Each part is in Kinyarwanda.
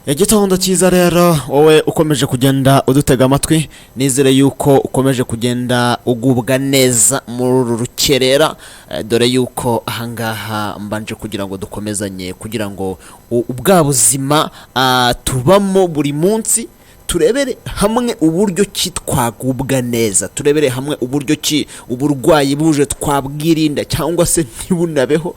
Igitondo cyiza rero wowe ukomeje kugenda udutega amatwi, nizere yuko ukomeje kugenda ugubwa neza muri uru rukerera, dore yuko ahangaha mbanje kugira ngo dukomezanye kugira ngo ubwa buzima tubamo buri munsi turebere hamwe uburyo ki twagubwa neza, turebere hamwe uburyo ki uburwayi buje twabwirinda cyangwa se ntibunabeho.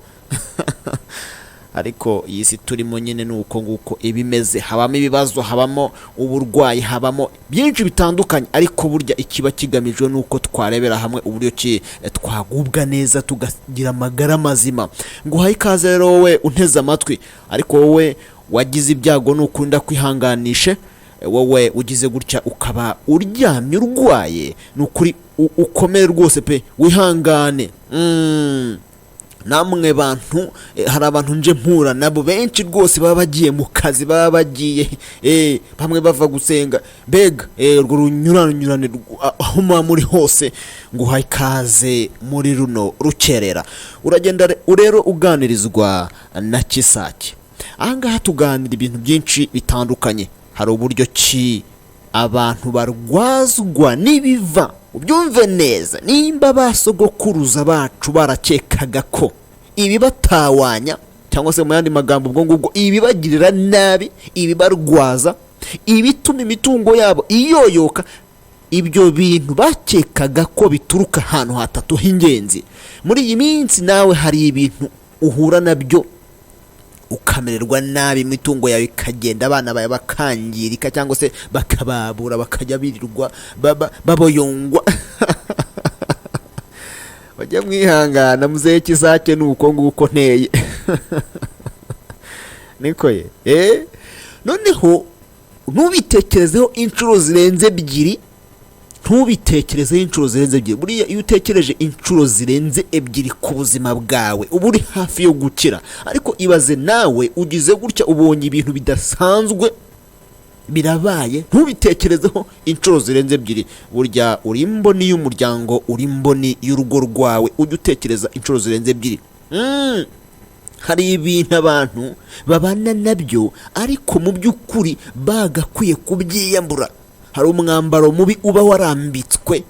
Ariko iyi si turimo nyine nuko nguko ibimeze, habamo ibibazo, habamo uburwayi, habamo byinshi bitandukanye, ariko burya ikiba kigamijwe nuko twarebera hamwe uburyo ki twagubwa neza tugagira amagara mazima. Nguhaye ikaze rero wowe unteze amatwi, ariko wowe wagize ibyago nukunda kwihanganishe, wowe ugize gutya ukaba uryamye urwaye, nukuri ukomere rwose pe, wihangane. Namwe bantu, hari abantu nje mpura nabo benshi rwose baba bagiye mu kazi, baba bagiye bamwe bava gusenga, mbega urwo runyuranyurane aho muba muri hose. Nguhaye ikaze muri runo rukerera, uragenda rero uganirizwa na Kisake. Ahangaha tuganira ibintu byinshi bitandukanye, hari uburyo ki abantu barwazwa n'ibiva. Ubyumve neza, nimba basogokuruza bacu barakekaga ko ibi batawanya cyangwa se mu yandi magambo ubwo ngubwo ibibagirira nabi, ibibarwaza, ibituma imitungo yabo iyoyoka, ibyo bintu bakekaga ko bituruka ahantu hatatu h'ingenzi. Muri iyi minsi nawe hari ibintu uhura nabyo ukamererwa nabi, imitungo yawe ikagenda, abana bawe bakangirika cyangwa se bakababura, bakajya birirwa baboyongwa. Bajya mwihangana muzehe Kisake nuko nguko nteye. Niko ye noneho ntubitekerezeho inshuro zirenze ebyiri, ntubitekerezeho inshuro zirenze ebyiri. Buriya iyo utekereje inshuro zirenze ebyiri ku buzima bwawe uba uri hafi yo gukira. Ariko ibaze nawe ugize gutya ubonye ibintu bidasanzwe birabaye, ntubitekerezeho inshuro zirenze ebyiri. Burya uri imboni y'umuryango, uri imboni y'urugo rwawe, ujye utekereza inshuro zirenze ebyiri. Hari ibintu abantu babana nabyo ariko mu by'ukuri bagakwiye kubyiyambura. Hari umwambaro mubi uba warambitswe,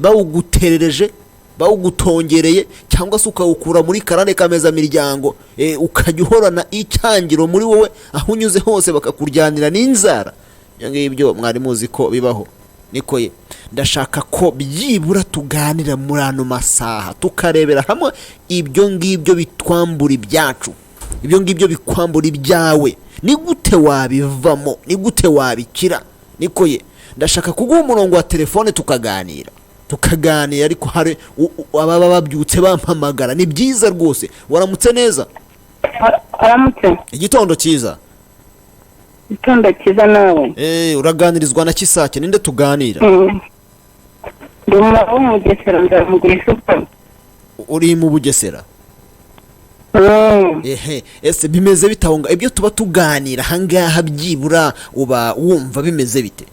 bawuguterereje, bawugutongereye, cyangwa se ukawukura muri karane kameza miryango, ukajya uhorana icyangiro muri wowe, aho unyuze hose bakakuryanira n'inzara. Ibyo ngibyo mwari muzi ko bibaho. Niko ye, ndashaka ko byibura tuganira muri ano masaha tukarebera hamwe ibyo ngibyo bitwambura ibyacu, ibyo ngibyo bikwambura ibyawe. Ni gute wabivamo? Ni gute wabikira? Niko ye, ndashaka kuguha umurongo wa telefone tukaganira, ariko hari ababa babyutse bampamagara. Ni byiza rwose. Waramutse neza? Uramutse. Igitondo cyiza. Igitondo cyiza nawe. Uraganirizwa na Kisake, ninde tuganira? Ndi mu Bugesera, ndamugurisha uko. Uri mu Bugesera? Ese bimeze bitahunga ibyo tuba tuganira hangaha, byibura uba wumva bimeze bite?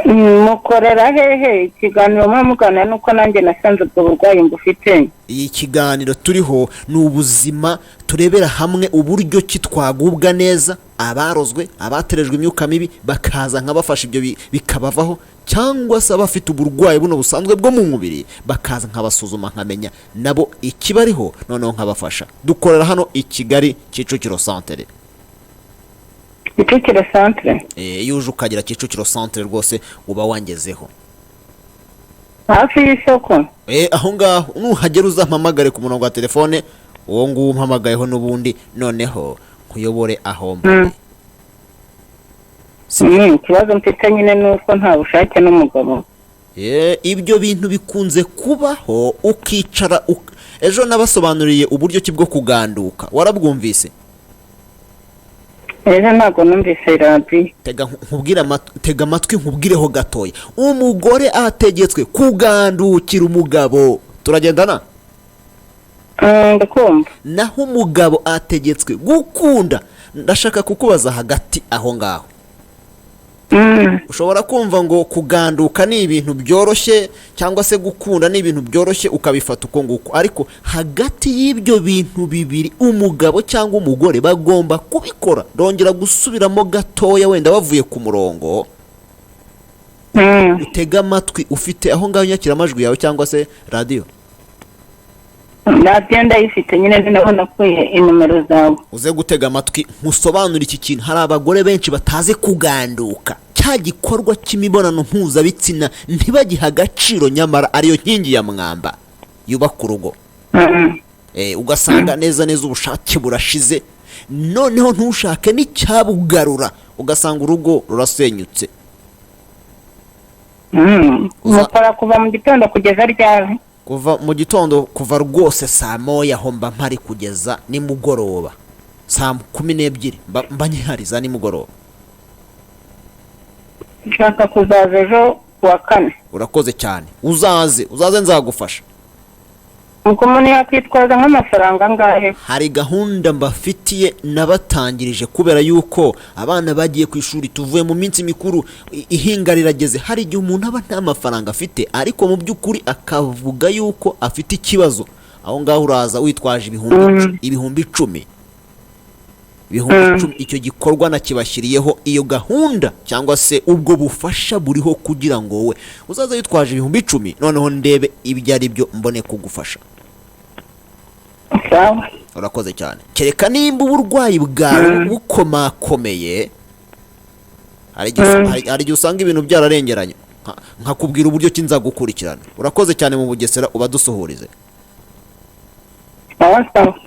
Mukorera hehe ikiganiro mwamugana nuko nanjye nasanze ubwo burwayi ngufite? Iyi kiganiro turiho ni ubuzima, turebera hamwe uburyo ki twagubwa neza, abarozwe, abaterejwe imyuka mibi bakaza nkabafasha ibyo bikabavaho, cyangwa se abafite uburwayi buno busanzwe bwo mu mubiri bakaza nkabasuzuma nkamenya nabo ikibariho, noneho nkabafasha. Dukorera hano i Kigali, Kicukiro Centre. Kicukiro Centre? Iyo uje ukagera Kicukiro Centre rwose uba wangezeho hafi y'isoko. Aho ngaho nuhagera uzampamagare ku murongo wa telefone, uwo nguwo umpamagayeho n'ubundi, noneho nkuyobore aho mbere. Ikibazo mfite nyine nuko nta bushake n'umugabo. Ibyo bintu bikunze kubaho, ukicara ejo nabasobanuriye uburyo ki bwo kuganduka, warabwumvise? Ntabwo numvise radio. Tega amatwi nkubwireho gatoya. Umugore ategetswe kugandukira umugabo, turagendana? Ndakumva. Naho umugabo ategetswe gukunda. Ndashaka kukubaza hagati aho ngaho, ushobora kumva ngo kuganduka ni ibintu byoroshye cyangwa se gukunda ni ibintu byoroshye ukabifata uko nguko, ariko hagati y'ibyo bintu bibiri umugabo cyangwa umugore bagomba kubikora. Ndongera gusubiramo gatoya, wenda bavuye ku murongo, utega amatwi. Ufite aho ngaho inyakiramajwi yawe cyangwa se radiyo? radiyo ndayifite nyine, naho nakuye inimero zawe. Uze gutega amatwi nkusobanura iki kintu. Hari abagore benshi batazi kuganduka, cya gikorwa cy'imibonano mpuzabitsina ntibagiha agaciro, nyamara ariyo nkingi ya mwamba yubaka urugo. Ugasanga neza neza ubushake burashize, noneho ntushake n'icyabugarura, ugasanga urugo rurasenyutse. mukora kuva mu gitondo kugeza ryari? Kuva mu gitondo, kuva rwose saa moya aho mba mpari kugeza nimugoroba saa 12 mba nkihari za nimugoroba. Nshaka kuzaza ejo kuwa kane. Urakoze cyane, uzaze nzagufasha. Uko umuntu yakwitwaza nk'amafaranga angahe? Hari gahunda mbafitiye nabatangirije, kubera yuko abana bagiye ku ishuri, tuvuye mu minsi mikuru, ihinga rirageze. Hari igihe umuntu aba nta mafaranga afite, ariko mu by'ukuri akavuga yuko afite ikibazo. Aho ngaho uraza witwaje ibihumbi 10. Icyo gikorwa nakibashyiriyeho, iyo gahunda cyangwa se ubwo bufasha buriho, kugira ngo wowe uzaze witwaje ibihumbi 10, noneho ndebe ibyo ari byo mbone kugufasha. Urakoze cyane. Kereka nimba uburwayi bwawe bukomakomeye, hari igihe usanga ibintu byararengeranye, nkakubwira uburyo ki nzagukurikirana. Urakoze cyane mu Bugesera, ubadusuhurize.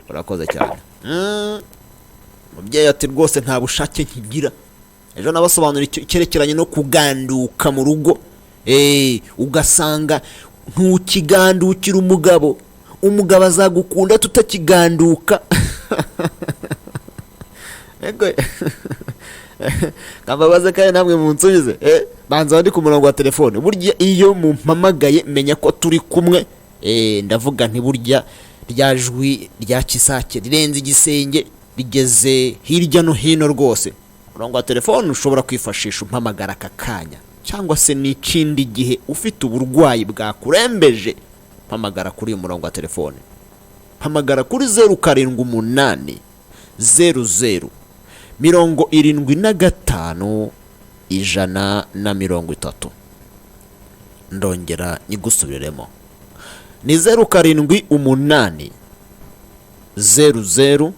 Urakoze cyane. Mubyeyi ati rwose nta bushake nkigira. Ejo nabasobanura icyerekeranye no kuganduka mu rugo. Ugasanga ntukigandukira umugabo azagukunda tutakiganduka. Kambabaze kandi namwe munsubize. Banza wandi ku murongo wa telefone. Burya iyo mumpamagaye menya ko turi kumwe. Ndavuga nti burya rya jwi rya kisake rirenze igisenge, bigeze hirya no hino rwose. Murongo wa telefone ushobora kwifashisha umpamagara aka kanya, cyangwa se n'ikindi gihe ufite uburwayi bwakurembeje. Mpamagara kuri uyu murongo wa telefone. Mpamagara kuri 078 00 75 130. Ndongera nyigusubiremo, ni 078 00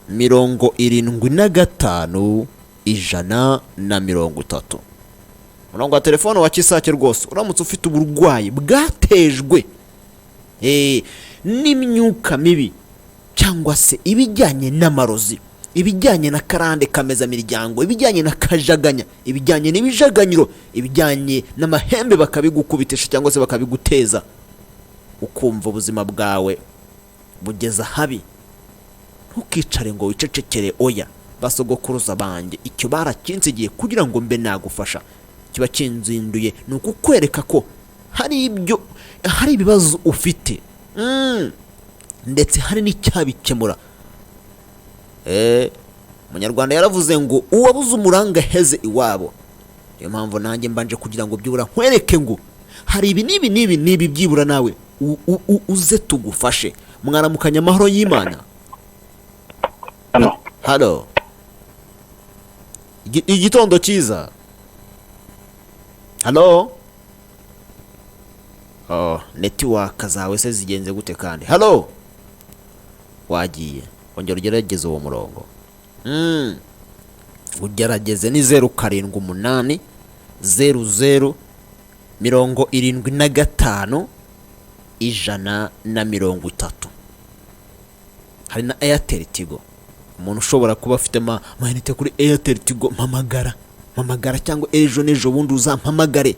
75 130. Murongo wa telefone wa kisake rwose. Uramutse ufite uburwayi bwatejwe n'imyuka mibi, cyangwa se ibijyanye n'amarozi, ibijyanye na karande kameza miryango, ibijyanye na kajaganya, ibijyanye n'ibijaganyiro, ibijyanye n'amahembe bakabigukubitisha cyangwa se bakabiguteza, ukumva ubuzima bwawe bugeza habi, ntukicare ngo wicecekere. Oya, basogokuruza banjye icyo barakinsigiye kugira ngo mbe nagufasha. Kiba kinzinduye ni ukukwereka ko hari ibibazo ufite, ndetse hari n'icyabikemura. Umunyarwanda yaravuze ngo uwabuze umuranga heze iwabo. Niyo mpamvu nanjye mbanje kugira ngo byibura nkwereke ngo hari ibi n'ibi byibura nawe uze tugufashe. Mwaramukanya amahoro y'Imana. Halo. Igitondo cyiza. Halo. Network zawe se zigenze gute kandi? Halo. Wagiye. Ongera ugerageze uwo murongo. Ugerageze ni 078 00 75 130. Hari na Airtel Tigo. Umuntu ushobora kuba afite amayinite kuri Airtel Tigo, mpamagara cyangwa ejo bundi uzampamagare.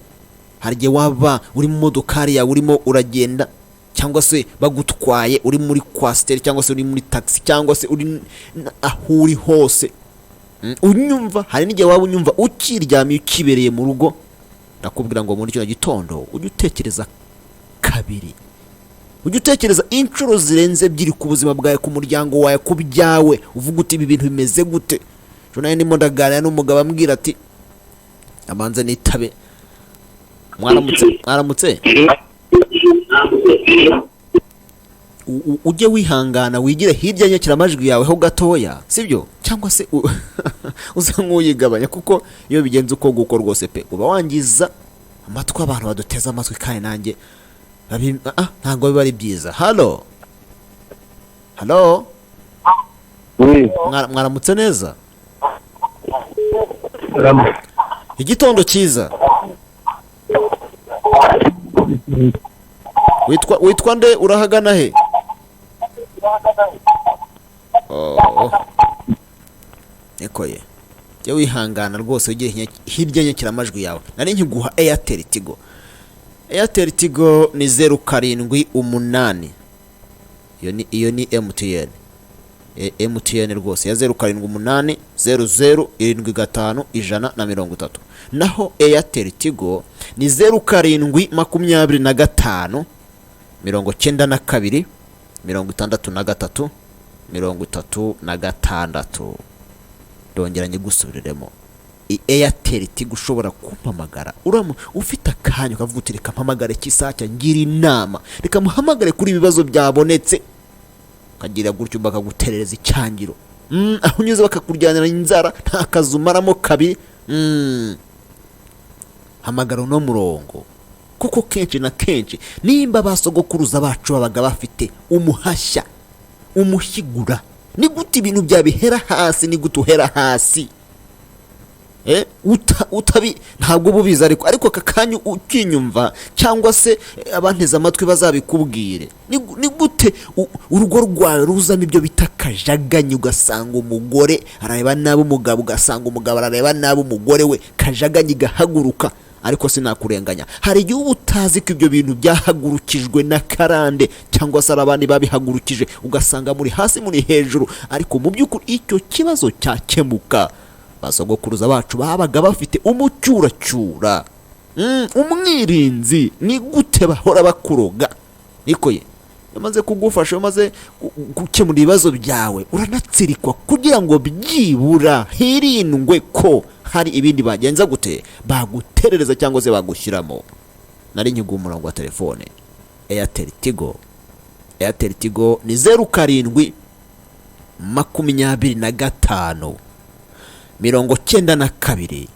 Hari igihe waba uri mu modokari yawe urimo uragenda, cyangwa se bagutwaye uri muri kwasiteri, cyangwa se uri muri taxi, cyangwa se uri aho uri hose. Unyumva, hari n'igihe waba unyumva ukiryamye ukibereye mu rugo. Ndakubwira ngo muri kino gitondo ujye utekereza kabiri, ujye utekereza inshuro zirenze ebyiri ku buzima bwawe, ku muryango wawe, ku byawe. Uvuga uti ibi bintu bimeze gute? Jona ndimo ndaganira n'umugabo ambwira ati abanze nitabe. Mwaramutse ujye wihangana wigire hirya nyakiramajwi yawe ho gatoya, sibyo? Cyangwa se uza nk'uyigabanya, kuko iyo bigenze uko guko rwose pe uba wangiza amatwi abantu baduteza amatwi, kandi nanjye ntabwo biba ari byiza. Halo mwaramutse neza? Igitondo cyiza. Witwa nde? Urahagana he? Nikoye jya wihangana rwose ugire hirya nyakiramajwi yawe. Nari nkiguha Airtel Tigo. Airtel Tigo ni 078. Iyo ni MTN. MTN rwose ya 078 0075 130. Naho Airtel Tigo ni 0725 92 63 36. Ndongera nyigusubiriremo. Airtel Tigo ushobora kumpamagara ufite akanya ukavuga uti reka mpamagare kisacya ngira inama, reka muhamagare kuri ibibazo byabonetse, kagira gutyo bakaguterereza icyangiro. Aho unyuze bakakuryanira inzara nta kazumaramo kabi. Hamagara no murongo, kuko kenshi na kenshi nimba basogokuruza bacu babaga bafite umuhashya umushyigura, ni gute ibintu byabihera hasi, ni gute uhera hasi utabi ntabwo bubiza, ariko kakanya ukinyumva cyangwa se abanteza amatwi bazabikubwire. Ni gute urugo rwawe ruzamo ibyo bita kajaganye, ugasanga umugore arareba nabi umugabo, ugasanga umugabo arareba nabi umugore we, kajaganye gahaguruka. Ariko sinakurenganya, hari igihe uba utazi ko ibyo bintu byahagurukijwe na karande cyangwa se abandi babihagurukije, ugasanga muri hasi muri hejuru, ariko mu by'ukuri icyo kibazo cyakemuka. Basogokuruza bacu babaga bafite umucyuracyura, umwirinzi. Ni gute bahora bakuroga? Nikoye yamaze kugufasha, yamaze gukemura ibibazo byawe, uranatsirikwa kugira ngo byibura hirindwe ko hari ibindi bagenza gute baguterereza cyangwa se bagushyiramo. Nari nyiguha umurongo wa telefone. Airtel Tigo ni 0725 92 92 63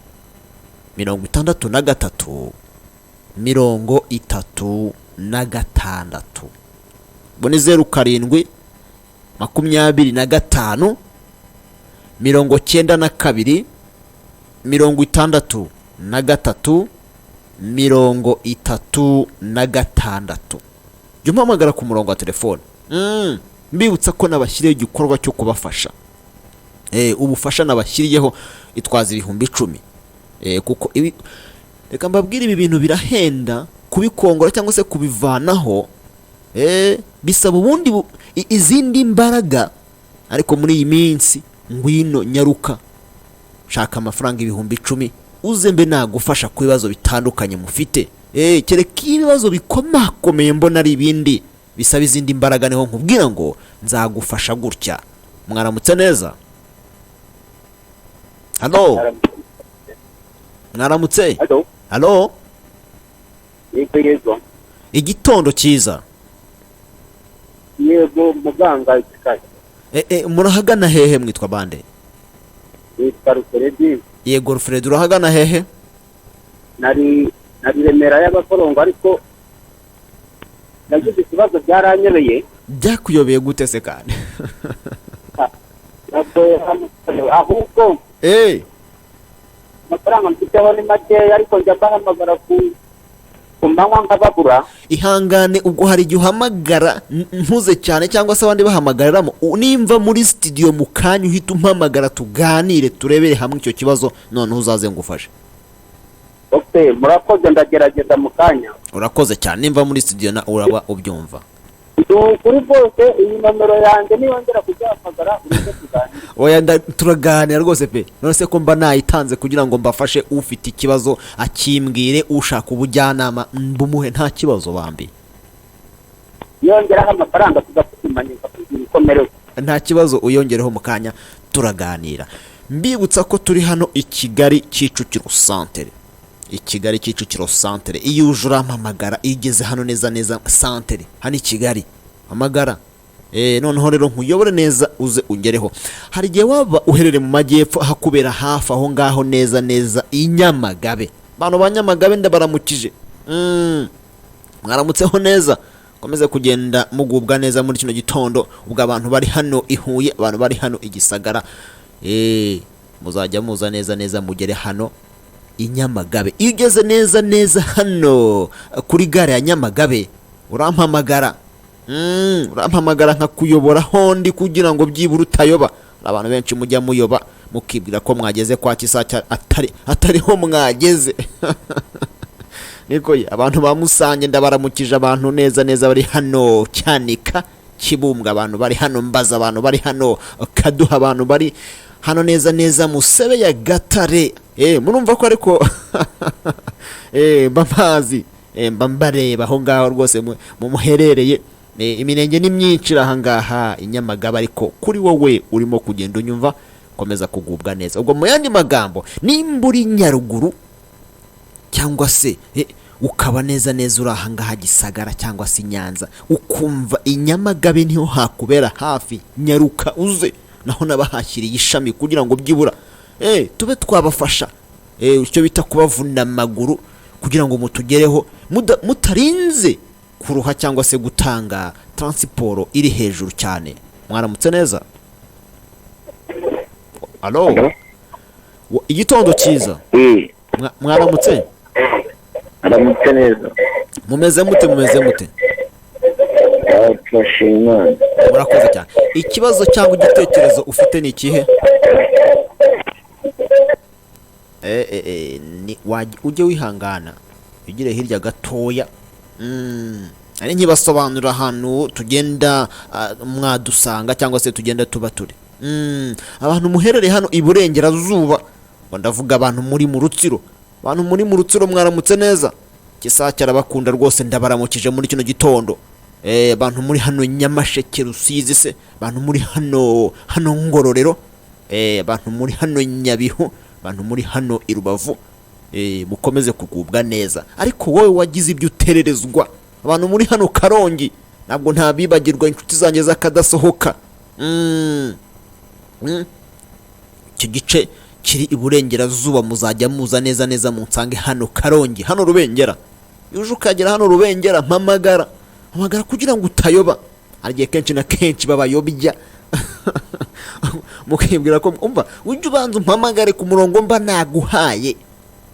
36. Bone 0725 92 63 36. Jya umpamagara ku murongo wa telefone. Mbibutsa ko nabashyiriyeho igikorwa cyo kubafasha. Ubufasha nabashyiriyeho itwaza 10,000. Kuko reka mbabwire, ibi bintu birahenda kubikongora cyangwa se kubivanaho. Bisaba ubundi izindi mbaraga, ariko muri iyi minsi ngwino nyaruka, shaka amafaranga 10,000 uze mbe nagufasha ku bibazo bitandukanye mufite. Kereka ibibazo bikomakomeye mbona ari ibindi bisaba izindi mbaraga, niho nkubwira ngo nzagufasha gutya. Mwaramutse neza? Halo mwaramutse? Halo yego. Igitondo cyiza. Yego muganga ikikaje. Murahagana hehe? Mwitwa bande? Yitwa Rufredi. Yego Rufredi, urahagana hehe? Nari Remera y'abakorongo, ariko nagize ikibazo byaranyebeye. Byakuyobeye gute se kandi? Ahubwo amafaranga mfiteho ni make, ariko njya mbahamagara ku manywa nkababura. Ihangane, ubwo hari igihe uhamagara ntuze cyane cyangwa se abandi bahamagaramo. Nimva muri studio mu kanya uhita umpamagara tuganire turebere hamwe icyo kibazo, noneho uzaze ngufashe. Okay, murakoze, ndagerageza mu kanya. Urakoze cyane. Nimva muri studio na uraba ubyumva. Kuri Byose iyi nomero yanjye niyongera kuzahamagara uretse tuganira. Oya, turaganira rwose pe. None se ko mba nayitanze kugira ngo mbafashe ufite ikibazo akimbwire, ushaka ubujyanama mbumuhe, nta kibazo bambi. Yongeraho amafaranga tugakumanika kugira ikomerewe. Nta kibazo, uyongereho mu kanya turaganira. Mbibutsa ko turi hano i Kigali Kicukiro Centre. i Kigali Kicukiro centre. Iyo uje urampamagara, iyo ugeze hano neza neza centre hano i Kigali hamagara, noneho rero nkuyobore neza uze ungereho. Hari igihe waba uherere mu majyepfo hakubera hafi aho ngaho neza neza i Nyamagabe. Bantu ba Nyamagabe ndabaramukije, mwaramutseho neza, komeze kugenda mugubwa neza muri kino gitondo. Ubwo abantu bari hano i Huye, abantu bari hano i Gisagara, muzajya muza neza neza mugere hano i Nyamagabe. Iyo ugeze neza neza hano kuri gare ya Nyamagabe urampamagara, urampamagara nkakuyobora hondi kugira ngo byibura utayoba. Abantu benshi mujya muyoba mukibwira ko mwageze kwa Kisacya atariho mwageze. Niko abantu bamusange ndabaramukije, abantu neza neza bari hano Cyanika Kibumbwa, abantu bari hano Mbaza, abantu bari hano Kaduha, abantu bari hano neza neza Musebe ya Gatare. Murumva ko ariko bamazi mbareba aho ngaho rwose mu muherereye. Imirenge ni myinshi aha ngaha i Nyamagabe, ariko kuri wowe urimo kugenda unyumva komeza kugubwa neza. Ubwo mu yandi magambo, nimba uri Nyaruguru cyangwa se ukaba neza neza uri aha ngaha Gisagara cyangwa se Nyanza, ukumva i Nyamagabe niho hakubera hafi, nyaruka uze, naho nabahashyiriye ishami kugira ngo byibura tube twabafasha icyo bita kubavuna amaguru, kugira ngo mutugereho mutarinze kuruha cyangwa se gutanga transiporo iri hejuru cyane. Mwaramutse neza. Alo, igitondo cyiza. Mwaramutse. Uramutse neza. Mumeze mute? Turashimana. Murakoze cyane. Ikibazo cyangwa igitekerezo ufite ni ikihe? Ujye wihangana ugire hirya gatoya. Ari nkibasobanura ahantu tugenda mwadusanga cyangwa se tugenda tuba turi. Abantu muherere hano iburengerazuba, ndavuga abantu muri mu Rutsiro. Abantu muri mu Rutsiro mwaramutse neza. Kisacya arabakunda rwose, ndabaramukije muri kino gitondo. Abantu muri hano Nyamasheke Rusizi se, abantu muri hano Ngororero, abantu muri hano Nyabihu, abantu muri hano i Rubavu, mukomeze kugubwa neza. Ariko wowe wagize ibyo utererezwa, abantu muri hano Karongi, ntabwo ntabibagirwa inshuti zanjye z'akadasohoka. Icyo gice kiri iburengerazuba muzajya muza neza neza munsange hano Karongi, hano Rubengera. Uje ukagera hano Rubengera mpamagara kugira ngo utayoba. Arigiye kenshi na kenshi babayobya mukibwira ko umva ujye ubanza umpamagare ku murongo mba naguhaye,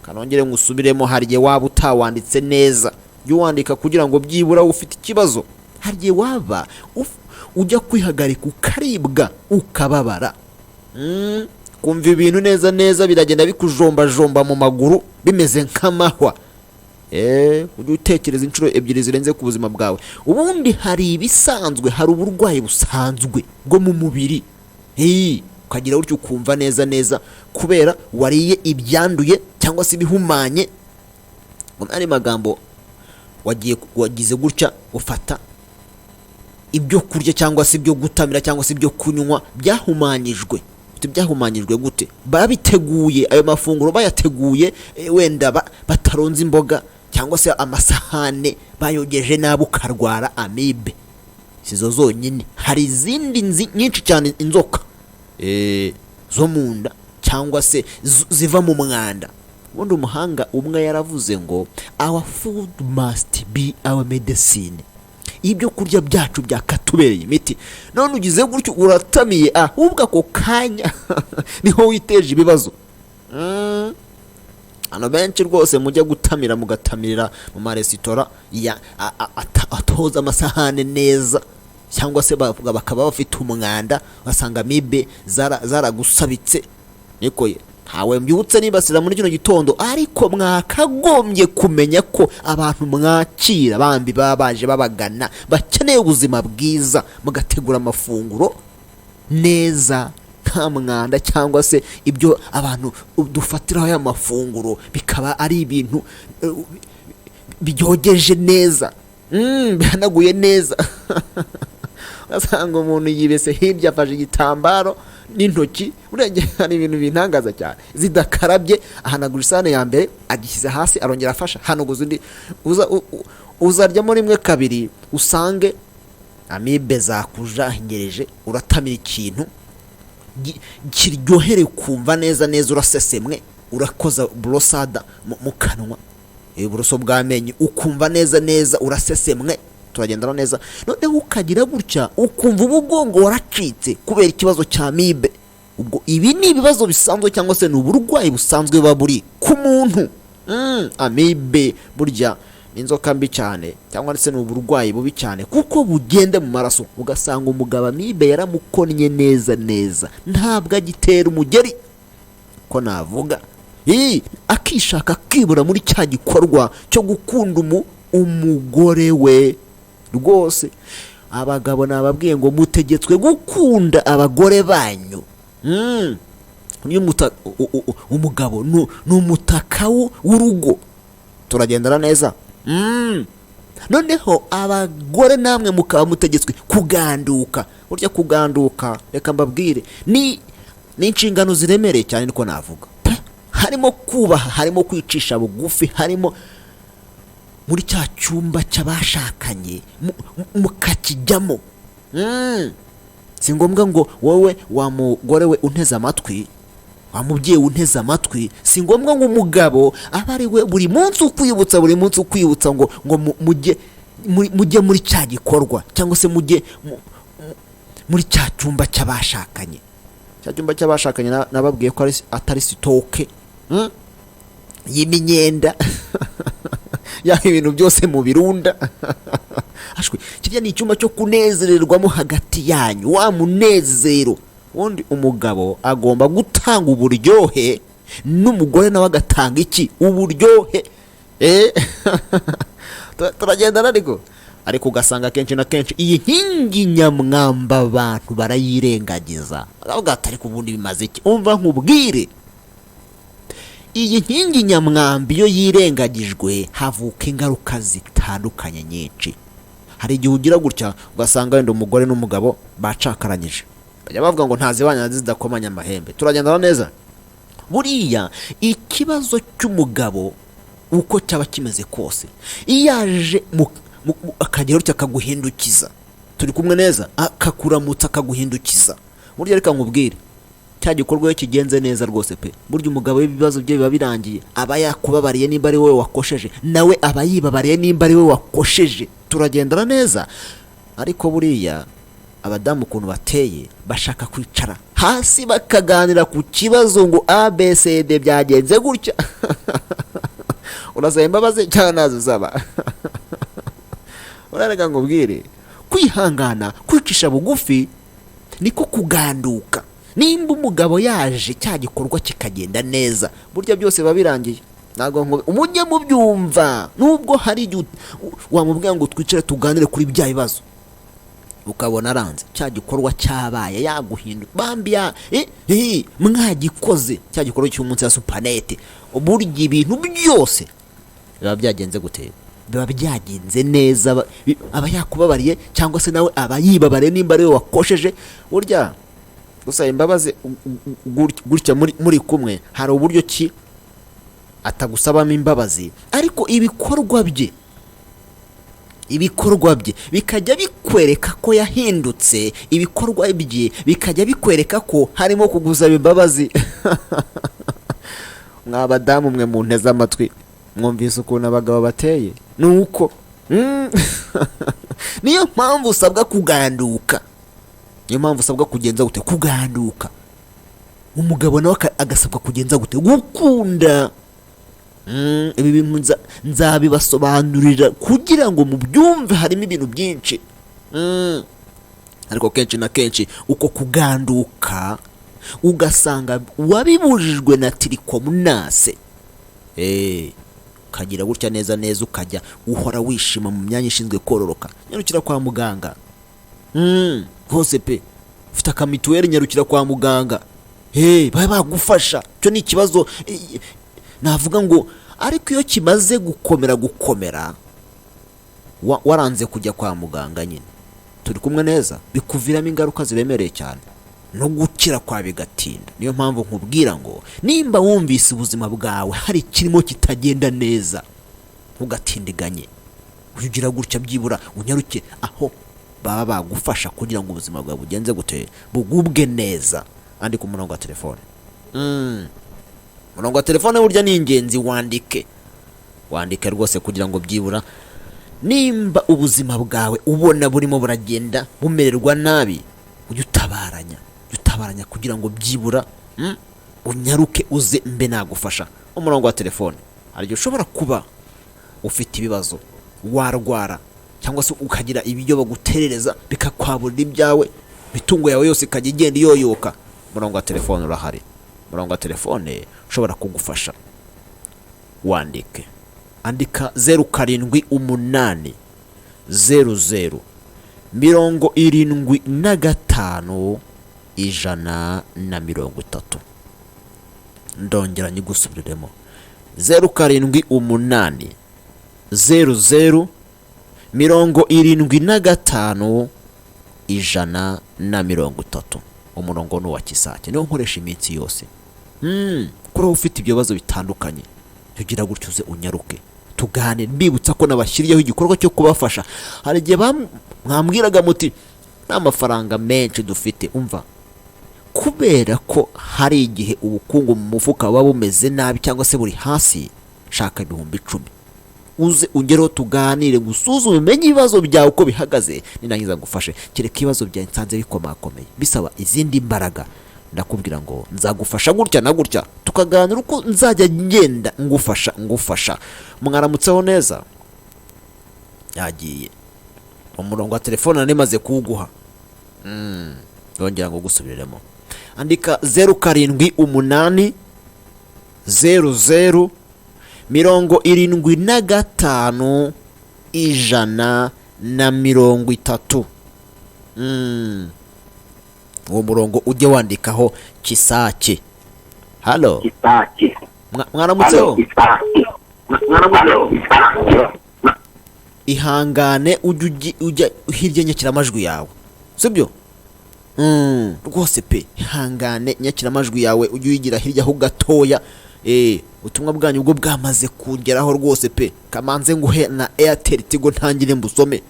kanongere ngusubiremo. Harigiye waba utawanditse neza, jya wandika kugira ngo byibura ufite ikibazo. Harigiye waba ujya kwihagarika ukaribwa ukababara, kumva ibintu neza neza biragenda bikujombajomba mu maguru bimeze nk'amahwa. Ujye utekereza inshuro ebyiri zirenze ku buzima bwawe. Ubundi hari ibisanzwe, hari uburwayi busanzwe bwo mu mubiri, ukagira utyo ukumva neza neza kubera wariye ibyanduye cyangwa se ibihumanye. Mu yandi magambo, wagize gutya ufata ibyo kurya cyangwa se ibyo gutamira cyangwa se ibyo kunywa byahumanyijwe. Byahumanyijwe gute? Babiteguye ayo mafunguro, bayateguye wenda bataronze imboga cyangwa se amasahane bayogeje nabo ukarwara amibe. Sizo zonyine, hari izindi nyinshi cyane, inzoka zo mu nda cyangwa se ziva mu mwanda. Ubundi umuhanga umwe yaravuze ngo our food must be our medicine. Ibyo kurya byacu byakatubereye imiti. None ugize gutyo uratamiye, ahubwo ako kanya niho witeje ibibazo. Ano benshi rwose mujya gutamira, mugatamirira mu maresitora atoza amasahane neza, cyangwa se bakaba bafite umwanda, basanga mibe zaragusabitse. Niko ntawe mbyutse nibasira muri kino gitondo, ariko mwakagombye kumenya ko abantu mwakira bambi babaje babagana bakeneye ubuzima bwiza, mugategura amafunguro neza nta mwanda cyangwa se ibyo abantu dufatiraho aya mafunguro bikaba ari ibintu byogeje neza, bihanaguye neza. Asanga umuntu yibese hirya afashe igitambaro n'intoki urenge hari ibintu bintangaza cyane zidakarabye ahanagura isahani ya mbere agishyize hasi arongera afasha hanoguza undi uzaryamo rimwe kabiri usange amibe zakujahengereje uratamira ikintu kiryohere kumva neza neza urasesemwe urakoza burosada mu kanwa uburoso bw'amenyo ukumva neza neza urasesemwe turagendana neza noneho ukagira gutya ukumva ubugongo waracitse kubera ikibazo cya mibe ubwo ibi ni ibibazo bisanzwe cyangwa se ni uburwayi busanzwe buba buri ku muntu amibe burya inzoka mbi cyane cyangwa se ni uburwayi bubi cyane kuko bugenda mu maraso ugasanga umugabo amibe yaramukonnye neza neza ntabwo agitera umugeri ko navuga akishaka akibura muri cya gikorwa cyo gukunda umugore we rwose abagabo nababwiye ngo mutegetswe gukunda abagore banyu umugabo ni umutaka w'urugo turagendana neza noneho abagore namwe mukaba mutegetswe kuganduka burya kuganduka reka mbabwire ni inshingano ziremereye cyane niko navuga harimo kubaha harimo kwicisha bugufi harimo muri cya cyumba cy'abashakanye mukakijyamo si ngombwa ngo wowe wa mugore we unteze amatwi wa mubyeyi unteze amatwi si ngombwa ngo umugabo aba ari we buri munsi ukwibutsa ngo mujye muri cya gikorwa cyangwa se mujye muri cya cyumba cy'abashakanye nababwiye ko atari sitoke y'imyenda yaho ibintu byose mu birunda kirya ni icyumba cyo kunezererwamo hagati yanyu wa munezero ubundi umugabo agomba gutanga uburyohe n'umugore nawe agatanga iki uburyohe turagendana ariko ugasanga kenshi na kenshi iyi nkingi nyamwamba abantu barayirengagiza avuga ati ariko ubundi bimaze iki umva nkubwire iyi nkingi nyamwamba iyo yirengagijwe havuka ingaruka zitandukanye nyinshi hari igihe ugira gutya ugasanga wenda umugore n'umugabo bacakaranyije bajya bavuga ngo ntazibanya zidakomanya amahembe turagendana neza buriya ikibazo cy'umugabo uko cyaba kimeze kose iyo yaje akagera gutya akaguhindukiza turi kumwe neza akakuramutsa akaguhindukiza burya reka nkubwire cya gikorwa iyo kigenze neza rwose pe burya umugabo w'ibibazo bye biba birangiye aba yakubabariye nimba ari wowe wakosheje nawe aba yibabariye nimba ari wowe wakosheje turagendana neza ariko buriya abadamu ukuntu bateye bashaka kwicara hasi bakaganira ku kibazo ngo ABCD byagenze gutya urasaba imbabazi cyangwa nazo zaba urarega ngo ubwire kwihangana kwicisha bugufi niko kuganduka nimba umugabo yaje cya gikorwa kikagenda neza burya byose biba birangiye ntabwo umujye mubyumva nubwo hari igihe wamubwira ngo twicare tuganire kuri bya bibazo ukabona aranze cya gikorwa cyabaye yaguhinduka bambiya mwagikoze cya gikorwa cy'umunsi ya supanete burya ibintu byose biba byagenze gute biba byagenze neza aba yakubabariye cyangwa se nawe aba yibabariye nimba ari we wakosheje burya gusa imbabazi gutya muri kumwe hari uburyo ki atagusabamo imbabazi ariko ibikorwa bye bikajya bikwereka ko yahindutse ibikorwa bye bikajya bikwereka ko harimo kugusaba imbabazi mwabadamu mwe mu nteze amatwi mwumvise ukuntu abagabo bateye nuko niyo mpamvu usabwa kuganduka niyo mpamvu usabwa kugenza gute kuganduka umugabo nawe agasabwa kugenza gute gukunda ibi bintu nzabibasobanurira kugira ngo mubyumve harimo ibintu byinshi ariko kenshi na kenshi uko kuganduka ugasanga wabibujijwe na tirikomunase ukagira gutya neza neza ukajya uhora wishima mu myanya ishinzwe kororoka nyarukira kwa muganga hose pe ufite akamituweli nyarukira kwa muganga bagufasha cyo ni ikibazo navuga ngo ariko iyo kimaze gukomera waranze kujya kwa muganga nyine turi kumwe neza bikuviramo ingaruka ziremereye cyane no gukira kwa bigatinda. Niyo mpamvu nkubwira ngo nimba wumvise ubuzima bwawe hari kirimo kitagenda neza, ntugatindiganye, ugira gutya byibura unyaruke aho baba bagufasha kugira ngo ubuzima bwawe bugenze gute, bugubwe neza. Andika umurongo wa telefone. Umurongo wa telefone burya ni ingenzi, wandike rwose kugira ngo byibura nimba ubuzima bwawe ubona burimo buragenda bumererwa nabi, ujye utabaranya kugira ngo byibura unyaruke uze mbe nagufasha. Umurongo wa telefone, hari ushobora kuba ufite ibibazo, warwara cyangwa se ukagira ibiryo baguterereza bikakwaburira ibyawe, mitungo yawe yose ikajya igenda iyoyoka. Umurongo wa telefone urahari, umurongo wa telefone ushobora kugufasha. Andika 0788 00 75 130. Ndongera nyigusubiremo 0788 00 75 130. Umurongo n'uwa Kisake, niwo nkoresha iminsi yose. Kuri ufite ibyo bibazo bitandukanye, ugira gutyo uze unyaruke tugane. Mbibutsa ko nabashyiriyeho igikorwa cyo kubafasha. Hari igihe mwambwiraga muti nta mafaranga menshi dufite. Umva, kubera ko hari igihe ubukungu mu mufuka buba bumeze nabi cyangwa se buri hasi, shaka 10,000 uze ungereho tuganire, gusuzume umenye ibibazo byawe uko bihagaze, ninangiza ngufashe. Kereka ibibazo byawe nsanze bikomakomeye bisaba izindi mbaraga, ndakubwira ngo nzagufasha gutya na gutya, tukaganira uko nzajya ngenda ngufasha. Mwaramutseho neza, yagiye umurongo wa telefone namaze kuguha. Yongera ngo gusubiremo. Andika 0788 00 75 130. Uwo murongo ujye wandikaho Kisake. Halo mwaramutseho, ihangane ujya hirya nyakiramajwi yawe, sibyo? Rwose pe, ihangane nyakiramajwi yawe ujye uyigira hirya ho gatoya. Ubutumwa bwanyu bwo bwamaze kugeraho rwose pe. Kamanze nguhe na Airtel Tigo ntangire mbusome.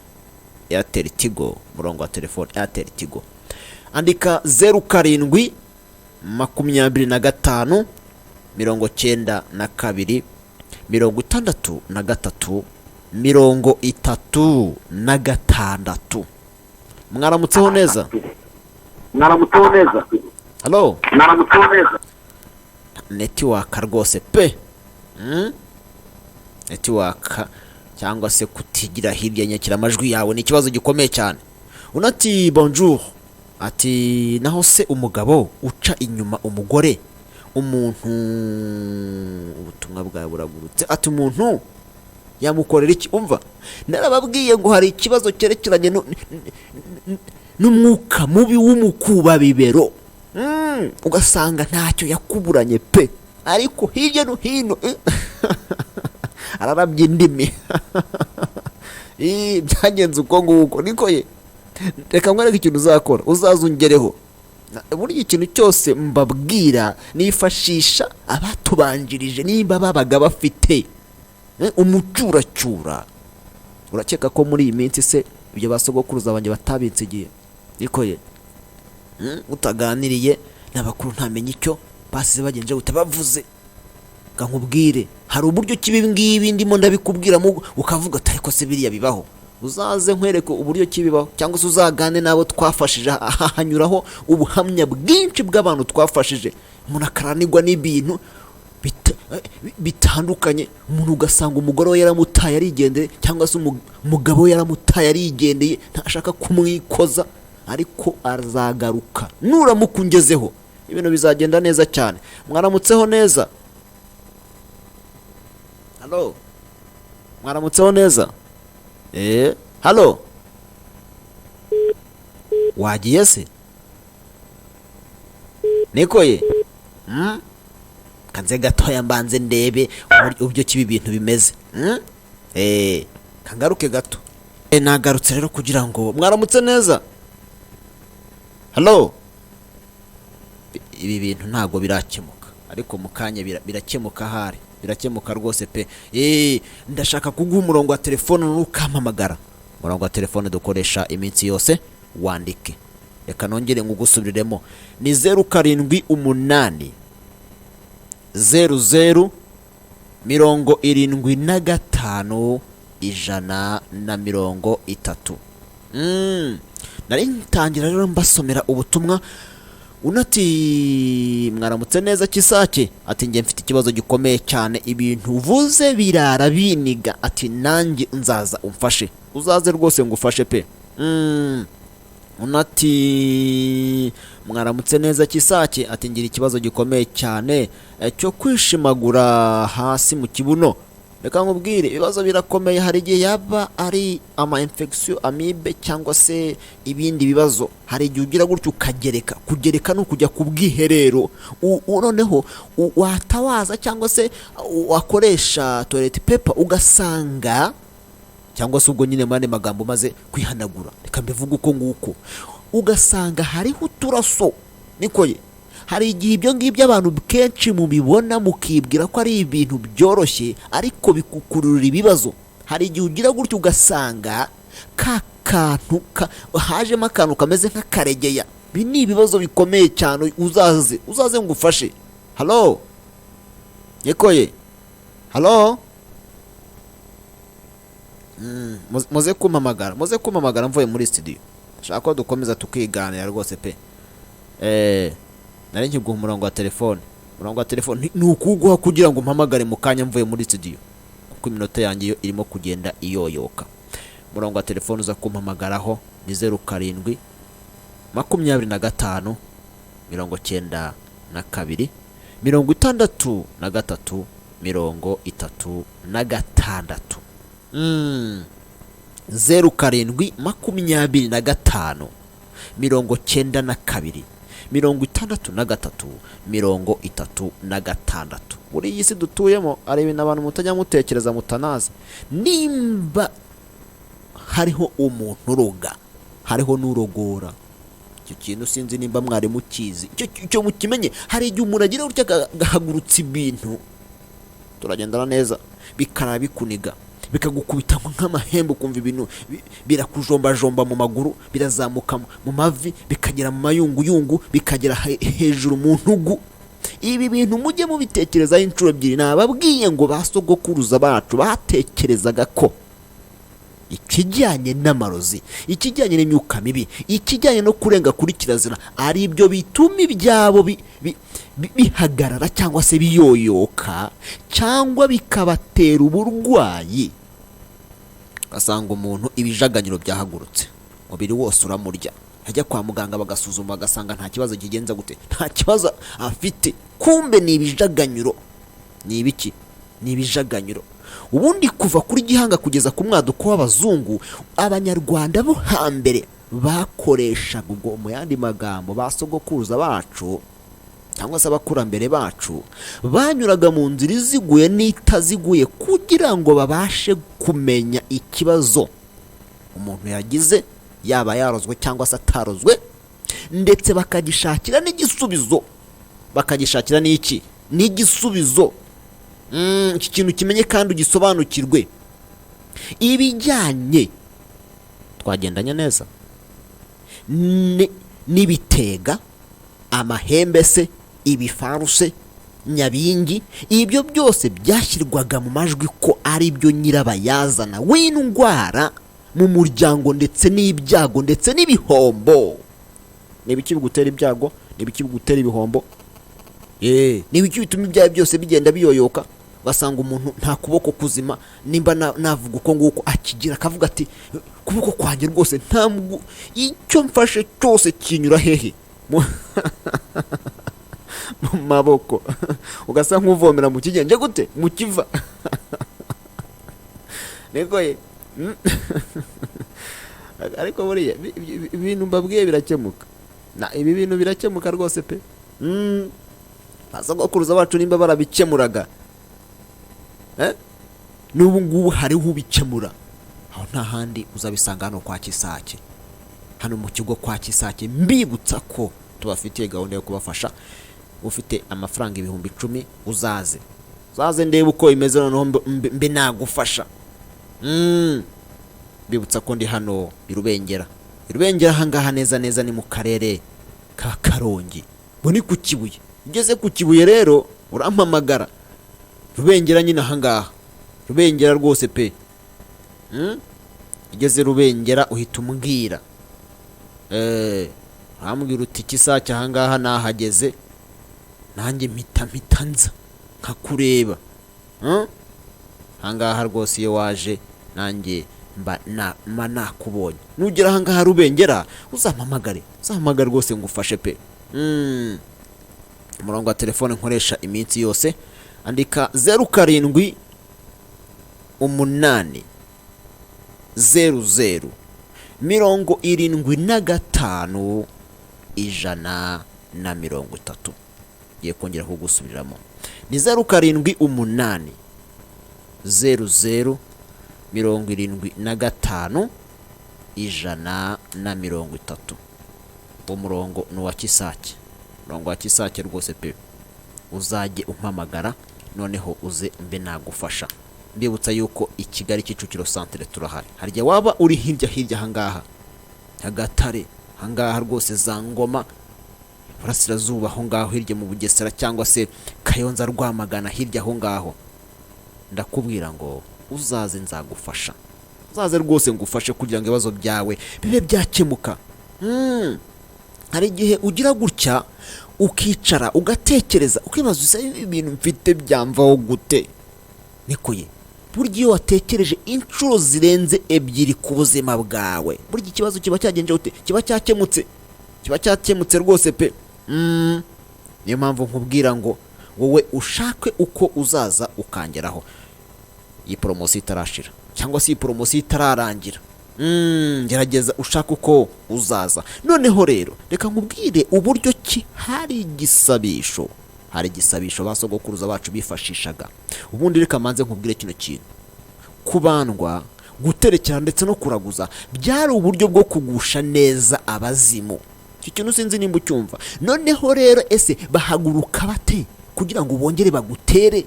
Airtel Tigo, murongo wa telefone Airtel Tigo. Andika 07 25 92 63 36. Mwaramutseho neza. Halo. Network rwose pe. Network cyangwa se kutigira hirya nyakiramajwi yawe ni ikibazo gikomeye cyane. Unati bonjour, ati naho se umugabo uca inyuma umugore, umuntu ubutumwa bwawe buragurutse. Ati umuntu yamukorera iki? Umva, narababwiye ngo hari ikibazo cyerekeranye n'umwuka mubi w'umukuba bibero. Ugasanga ntacyo yakuburanye pe, ariko hirya no hino ararabye indimi. Byagenze uko nguko niko ye. Reka mwereke ikintu uzakora, uzazungereho. Buri ikintu cyose mbabwira nifashisha abatubanjirije, nimba babaga bafite umucuracyura. Urakeka ko muri iyi minsi se ibyo basogokuruza abanye batabinsigiye? Niko ye. Utaganiriye n'abakuru ntamenye icyo basize bagenje utabavuze. Kankubwire, hari uburyo kibi ngibi ndimo ndabikubwira mu ukavuga atari ko se biriya bibaho. Uzaze nkwereke uburyo kibibaho, cyangwa se uzagane nabo twafashije. Hanyuraho ubuhamya bwinshi bw'abantu twafashije. Umuntu akaranirwa n'ibintu bitandukanye. Umuntu ugasanga umugore we yaramutaye arigendeye, cyangwa se umugabo we yaramutaye arigendeye, ntashaka kumwikoza, ariko azagaruka nuramukungezeho. Ibintu bizagenda neza cyane. Mwaramutseho neza. Halo. Mwaramutseho neza. Halo. Wagiye se? Niko ye. Kanze gatoya mbanze ndebe uburyo kibi bintu bimeze. Kangaruke gato. Nagarutse rero kugira ngo mwaramutse neza. Halo. ibi bintu ntago birakemuka, ariko mu kanya birakemuka, hari birakemuka rwose pe. Ndashaka kuguha umurongo wa telefone n'ukampamagara. Umurongo wa telefone dukoresha iminsi yose, wandike, reka nongere ngugusubiriremo, ni 07 00 75 130. Nari ntangira rero mbasomera ubutumwa. Unati mwaramutse neza Kisake, ati njye mfite ikibazo gikomeye cyane, ibintu uvuze birara biniga, ati nanjye nzaza umfashe. Uzaze rwose ngufashe pe. Unati mwaramutse neza Kisake, ati ngira ikibazo gikomeye cyane cyo kwishimagura hasi mu kibuno. Reka nkubwire, ibibazo birakomeye, hari igihe yaba ari ama infection, amibe cyangwa se ibindi bibazo. Hari igihe ugira gutyo ukagereka. Kugereka no kujya ku bwiherero, noneho watawaza cyangwa se wakoresha toilet paper ugasanga, cyangwa se ubwo nyine mane magambo maze kwihanagura, reka mbivuga uko nguko, ugasanga hariho uturaso. Nikoye hari igihe ibyo ngibyo abantu kenshi mubibona mukibwira ko ari ibintu byoroshye, ariko bikukurura ibibazo. Hari igihe ugira gutyo ugasanga kantu hajemo akantu kameze nk'akaregeya. Ibi ni ibibazo bikomeye cyane. Uzaze ngufashe. Halo Nikoye, halo, muze kumpamagara mvuye muri studio. Shaka ko dukomeza tukiganira rwose pe. Nari nkiguha umurongo wa telefone. Umurongo wa telefone ni ukuguha kugira ngo mpamagare mu kanya mvuye muri studio, kuko iminota yanjye irimo kugenda iyoyoka. Umurongo wa telefone uza kumpamagaraho ni 07 25 92 63 33 36. 07 25 92 63 muri iyi si dutuyemo ari ibintu abantu mutajya mutekereza mutanazi. Nimba hariho umuntu uroga, hariho n'urogora. Icyo kintu sinzi nimba mwari mukizi, icyo mukimenye. Hari igihe umuntu agira gutya agahagurutsa ibintu, turagendana neza, bikara bikuniga, bikagukubita nk'amahembe, ukumva ibintu birakujombajomba mu maguru, birazamuka mu mavi, bikagera mu mayunguyungu, bikagera hejuru mu ntugu. Ibi bintu mujye mubitekerezaho inshuro ebyiri. Nababwiye ngo basogokuruza bacu batekerezaga ko ikijyanye n'amarozi, ikijyanye n'imyuka mibi, ikijyanye no kurenga kuri kirazira ari ibyo bituma ibyabo bihagarara cyangwa se biyoyoka, cyangwa bikabatera uburwayi. Ugasanga umuntu ibijaganyiro byahagurutse, umubiri wose uramurya, ajya kwa muganga bagasuzuma bagasanga nta kibazo kigenza gute, nta kibazo afite, kumbe ni ibijaganyiro. Ni ibiki? Ni ibijaganyiro. Ubundi kuva kuri Gihanga kugeza ku mwaduko w'abazungu, abanyarwanda bo hambere bakoreshaga ubwo, mu yandi magambo, basogokuruza bacu cyangwa se abakurambere bacu banyuraga mu nzira iziguye n'itaziguye kugira ngo babashe kumenya ikibazo umuntu yagize, yaba yarozwe cyangwa se atarozwe, ndetse bakagishakira n'igisubizo. Bakagishakira n'iki? N'igisubizo. Iki kintu kimenye kandi ugisobanukirwe. Ibijyanye, twagendanye neza, n'ibitega, amahembe se, ibifaruse, nyabingi, ibyo byose byashyirwaga mu majwi ko ari byo nyirabayazana w'indwara mu muryango, ndetse n'ibyago, ndetse n'ibihombo. N'ibiki bigutera ibyago, n'ibiki bigutera ibihombo, n'ibiki bituma ibyaha byose bigenda biyoyoka. Basanga umuntu nta kuboko kuzima, nimba navuga uko nguko akigira, akavuga ati kuboko kwanjye rwose ntabwo icyo mfashe cyose kinyura hehe mu maboko. Ugasa nk'uvomera mu kigenje gute, mu kiva. Negoye ariko buriya ibintu mbabwiye birakemuka. Ibi bintu birakemuka rwose pe. Basogokuruza bacu nimba barabikemuraga, n'ubu ngubu hariho ubikemura. Aho nta handi uzabisanga hano kwa Kisake, hano mu kigo kwa Kisake. Mbibutsa ko tubafitiye gahunda yo kubafasha ufite amafaranga 10,000 uzaze ndebe uko imeze noneho mbe nagufasha. Bibutsa ko ndi hano irubengera ahangaha neza ni mu karere ka Karongi, boni ku Kibuye. Ugeze ku Kibuye rero urampamagara. Rubengera nyine ahangaha, Rubengera rwose pe. Ugeze Rubengera uhita umbwira, urambwira uti kisake ahangaha nahageze, nanjye mpita nza nkakureba. Ahangaha rwose iyo waje nanjye mba nakubonye. Nugera ahangaha Rubengera uzampamagare rwose ngufashe pe. Umurongo wa telefone nkoresha iminsi yose, andika 07 8 00 75 130. Ngiye kongera kugusubiramo, ni 07 8 00 75 130. Umurongo ni uwa Kisake, umurongo wa Kisake rwose pe. Uzajye umpamagara noneho uze mbe nagufasha. Mbibutsa yuko i Kigali Kicukiro centre turahari. Harya waba uri hirya ahangaha Agatare, ahangaha rwose za Ngoma, Burasirazuba aho ngaho hirya mu Bugesera cyangwa se Kayonza, Rwamagana hirya aho ngaho, ndakubwira ngo uzaze nzagufasha. Uzaze rwose ngufashe kugira ngo ibibazo byawe bibe byakemuka. Hari igihe ugira gutya ukicara ugatekereza ukibaza ibintu mfite byamvaho gute. Nikoye buryo iyo watekereje inshuro zirenze 2 ku buzima bwawe, buryo ikibazo kiba cyagenje ute, kiba cyakemutse rwose pe. Niyo mpamvu nkubwira ngo wowe ushake uko uzaza ukangeraho. Iyi promotion itarashira cyangwa se iyi promotion itararangira, gerageza ushaka uko uzaza. Noneho rero reka nkubwire uburyo ki hari igisabisho basogokuruza bacu bifashishaga. Ubundi reka manze nkubwire kino kintu, kubandwa, guterekera ndetse no kuraguza byari uburyo bwo kugusha neza abazimu. Icyo kintu sinzi nimba ucyumva. Noneho rero ese bahaguruka bate kugira ngo bongere bagutere?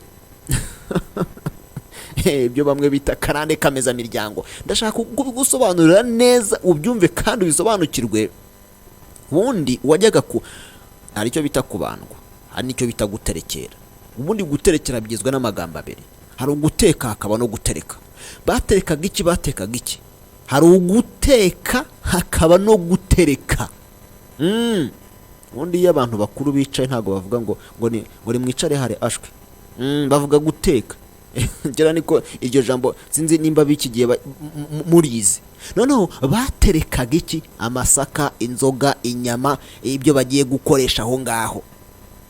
Ibyo bamwe bita karande kameza miryango. Ndashaka kugusobanurira neza ubyumve kandi ubisobanukirwe. Ubundi wajyaga hari icyo bita kubandwa, hari nicyo bita guterekera. Ubundi guterekera byizwe n'amagambo abiri, hari uguteka hakaba no gutereka. Batekaga iki? Hari uguteka hakaba no gutereka. Ubundi iyo abantu bakuru bicaye ntago bavuga ngo ni mwicare hare ashwe, bavuga guteka. Ngira niko iryo jambo sinzi nimba bikigiye murizi. Noneho baterekaga iki? Amasaka, inzoga, inyama, ibyo bagiye gukoresha aho ngaho.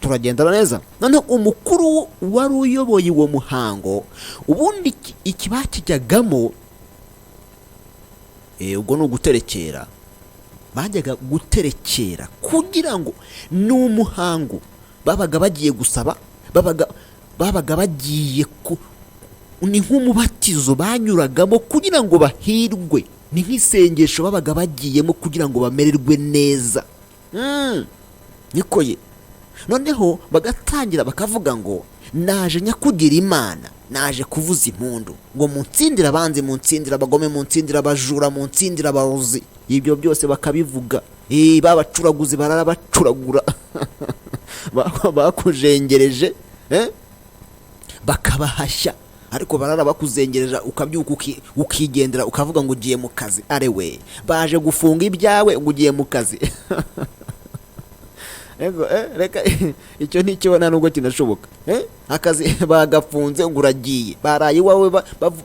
Turagendana neza. Noneho umukuru wari uyoboye uwo muhango, ubundi iki bakijyagamo, ubwo no guterekera. Bajyaga guterekera kugira ngo ni umuhango babaga bagiye gusaba, babaga bagiye ni nk'umubatizo banyuragamo kugira ngo bahirwe, ni nk'isengesho babaga bagiyemo kugira ngo bamererwe neza. Nikoye noneho bagatangira bakavuga ngo naje nyakugira Imana, naje kuvuza impundu ngo munsindira abanze, munsindira abagome, munsindira abajura, munsindira abarozi. Ibyo byose bakabivuga. Babacuraguzi barabacuragura bakujengereje, bakabahashya, ariko bakuzengereja ukabyuka ukigendera ukavuga ngo ugiye mu kazi. Arewe baje gufunga ibyawe ngo ugiye mu kazi. Reka icyo ntikibona nubwo kinashoboka. Akazi bagafunze ngo uragiye, baraye iwawe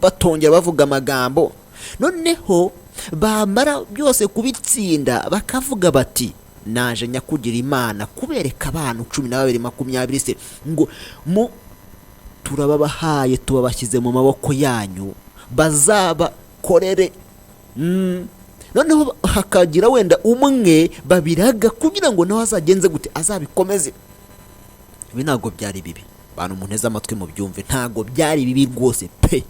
batongera bavuga amagambo. Noneho bamara byose kubitsinda bakavuga bati naje nyakugira Imana kubereka abantu 12 20 se ngo turababahaye, tubabashyize mu maboko yanyu bazabakorere. Noneho hakagira wenda umwe babiraga kugira ngo nawe azagenze gute, azabikomeze. Ibi ntago byari bibi, bantu munteze amatwi mu byumve, ntago byari bibi rwose pe.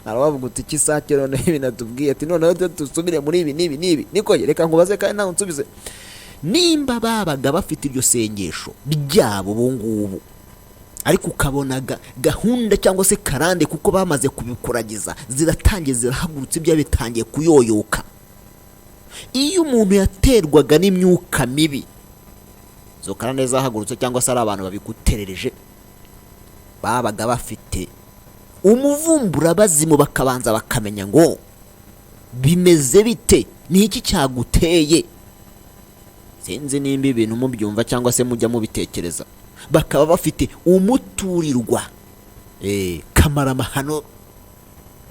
Arabavuga uti kisake none binatubwiye ati none dusubire muri ibi nibi. Niko reka nkubaze kandi nawe unsubize. nimba babaga bafite iryo sengesho ryabo ubu ngubu, ariko ukabona gahunda cyangwa se karande kuko bamaze kubikuragiza ziratangiye zirahagurutse ibyo bitangiye kuyoyoka. Iyo umuntu yaterwaga n'imyuka mibi, zo karande zahagurutse cyangwa se ari abantu babiguterereje, babaga bafite umuvumbura bazimu, bakabanza bakamenya ngo bimeze bite, ni iki cyaguteye. Sinzi nimba ibintu mubyumva cyangwa se mujya mubitekereza. Bakaba bafite umuturirwa kamaramahano,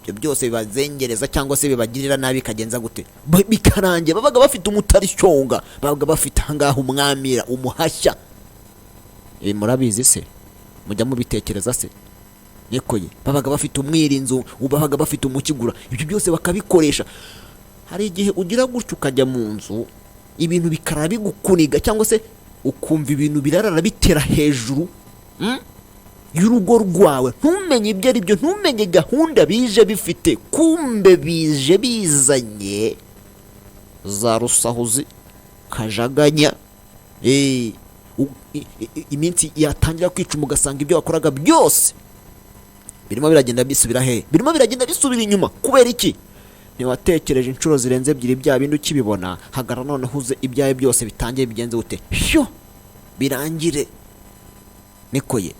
ibyo byose bibazengereza cyangwa se bibagirira nabi kagenza gute bikarangira. Babaga bafite umutarishyonga, babaga bafite ahangaha umwamira, umuhashya. Murabizi se, mujya mubitekereza se? Nekoye babaga bafite umwirinzu, babaga bafite umukigura, ibyo byose bakabikoresha. Hari igihe ugira gutyo ukajya mu nzu, ibintu bikara bigukuniga cyangwa se ukumva ibintu birarara bitera hejuru y'urugo rwawe, ntumenye ibyo ari byo, ntumenye gahunda bije bifite. Kumbe bije bizanye za rusahuzi, kajaganya. Iminsi yatangira kwicuma, ugasanga ibyo wakoraga byose birimo biragenda bisubira he, birimo biragenda bisubira inyuma. Kubera iki? Ntiwatekereje inshuro zirenze ebyiri bya bindi ukibibona. Hagara none huze ibyaye byose bitangiye bigenze gute shyo birangire. Nikoye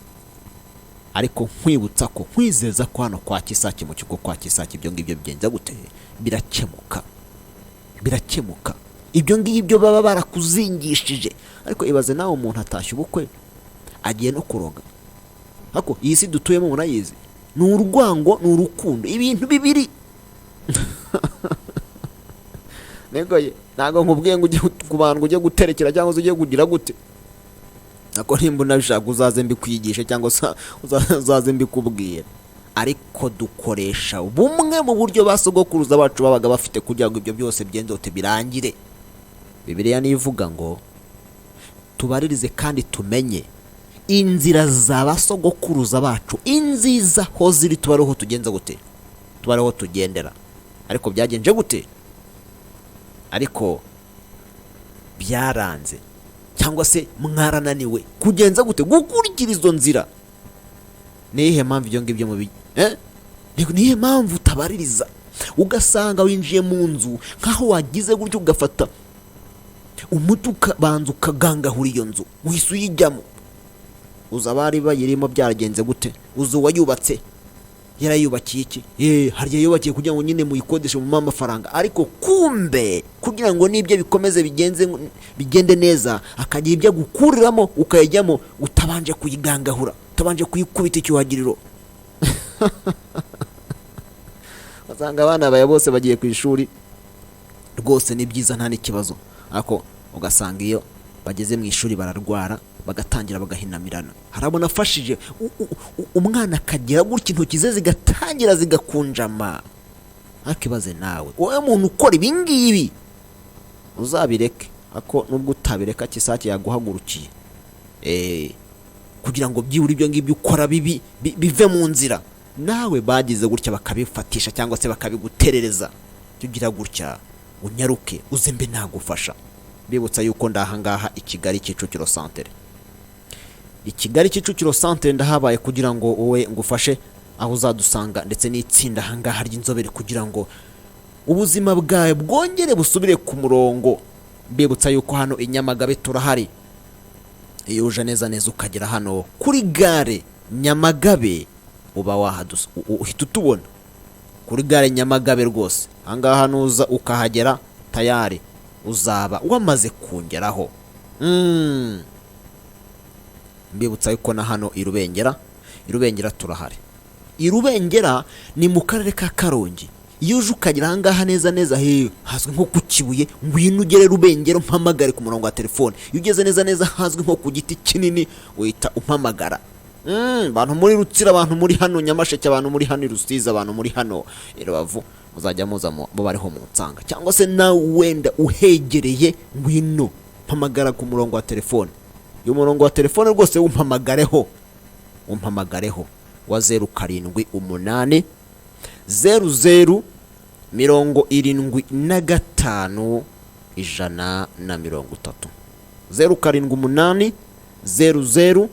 ariko nkwibutsa ko, nkwizeza ko hano kwa Kisaki, mu kigo kwa Kisaki, ibyo ngibyo bigenza gute birakemuka, birakemuka. Ibyo ngibyo baba barakuzingishije. Ariko ibaze nawe umuntu atashye ubukwe agiye no kuroga. Hako iyi si dutuyemo murayizi, ni urwango ni urukundo, ibintu bibiri. Negoye ntago nkubwiye ngo ujye kubantu ujye guterekera cyangwa ujye kugira gute. Nako nimba unabishaka uzaze mbikwigisha cyangwa uzaze mbikubwira. Ariko dukoresha bumwe mu buryo basogokuruza bacu babaga bafite kugira ngo ibyo byose byendote birangire. Bibiliya nivuga ngo tubaririze kandi tumenye inzira z'abasogokuruza bacu, inziza ho ziri, tubareho tugenza gute, tubareho tugendera. Ariko byagenje gute? Ariko byaranze cyangwa se mwarananiwe kugenza gute gukurikira izo nzira. Nihe mpamvu ibyo ngibyo mu nihe mpamvu utabaririza, ugasanga winjiye mu nzu nkaho wagize gutyo, ugafata umutuka banza ukagangahura iyo nzu, uhise uyijyamo. Uza bari bayirimo byaragenze gute? Uza wayubatse yarayubakiye iki? Harya yubakiye kugira ngo nyine muyikodeshe mu amafaranga. Ariko kumbe kugira ngo nibyo bikomeze bigende neza, akagira ibyo gukuriramo ukayijyamo utabanje kuyigangahura, utabanje kuyikubita icyuhagiriro. Basanga abana baye bose bagiye ku ishuri rwose ni byiza nta n'ikibazo, ariko ugasanga iyo bageze mu ishuri bararwara, bagatangira bagahinamirana. Harabona afashije umwana akagera gutya intoki ze zigatangira zigakunjama. Akibaze nawe wowe muntu ukora ibi ngibi uzabireke, ako nubwo utabireka Kisaki yaguhagurukiye kugira ngo byibura ibyo ngibyo ukora bive mu nzira. Nawe bagize gutya bakabifatisha cyangwa se bakabiguterereza, tugira gutya unyaruke uze mbe nagufasha. Bibutsa yuko ndahangaha i Kigali Kicukiro Centre. I Kigali Kicukiro Centre ndahabaye kugira ngo wowe ngufashe aho uzadusanga, ndetse n'itsinda hangaha ry'inzobere kugira ngo ubuzima bwawe bwongere busubire ku murongo. Bibutsa yuko hano i Nyamagabe turahari. Iyo uje neza neza ukagera hano kuri gare Nyamagabe, uba uhita utubona kuri gare Nyamagabe rwose. Hangaha nuza ukahagera tayari uzaba wamaze kungeraho. Mbibutsa yuko na hano i Rubengera turahari. I Rubengera ni mu karere ka Karongi. Iyo uje ukagera hangaha neza neza hazwi nko ku Kibuye, ngwino ugere Rubengera umpamagare ku murongo wa telefone. Iyo ugeze neza neza hazwi nko ku Giti kinini wita umpamagara. Abantu muri Rutsira, abantu muri hano Nyamasheke, abantu muri hano Rusizi, abantu muri hano Rubavu, muzajya muza bo bariho mu Nsanga, cyangwa se na wenda uhegereye ngwino mpamagara ku murongo wa telefone. Uyu murongo wa telefone rwose umpamagareho wa 0788 00 75 130. 0788 00